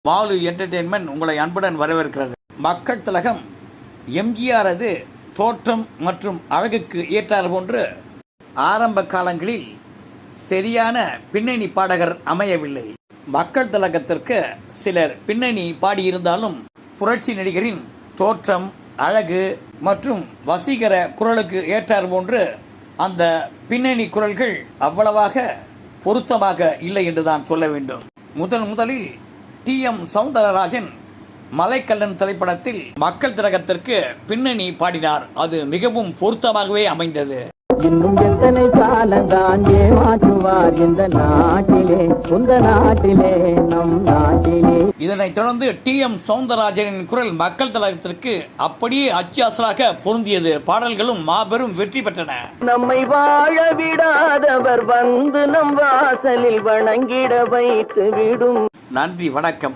Balu entertainment உங்களை அன்புடன் வரவேற்கிறது. மக்கள் திலகம் எம்ஜிஆரது தோற்றம் மற்றும் அழகுக்கு ஏற்றார் போன்று ஆரம்ப காலங்களில் சரியான பின்னணி பாடகர் அமையவில்லை. மக்கள் திலகத்திற்கு சிலர் பின்னணி பாடியிருந்தாலும் புரட்சி நடிகரின் தோற்றம், அழகு மற்றும் வசீகர குரலுக்கு ஏற்றார் போன்று அந்த பின்னணி குரல்கள் அவ்வளவாக பொருத்தமாக இல்லை என்றுதான் சொல்ல வேண்டும். முதலில் டி.எம். சௌந்தரராஜன் மலைக்கல்லன் திரைப்படத்தில் மக்கள் திலகத்திற்கு பின்னணி பாடினார். அது மிகவும் பொருத்தமாகவே அமைந்தது. இன்னும் எத்தனை காலந்தான் ஏமாற்றுவார் இந்த நாட்டிலே, இந்த நாட்டிலே, நம் நாட்டிலே. இதனைத் தொடர்ந்து டி.எம். சௌந்தரராஜனின் குரல் மக்கள் திலகத்திற்கு அப்படியே அச்சாசலாக பொருந்தியது. பாடல்களும் மாபெரும் வெற்றி பெற்றன. நம்மை வாழ விடாதவர் வந்து நம் வாசலில் வணங்கிட வைத்து விடும். நன்றி, வணக்கம்.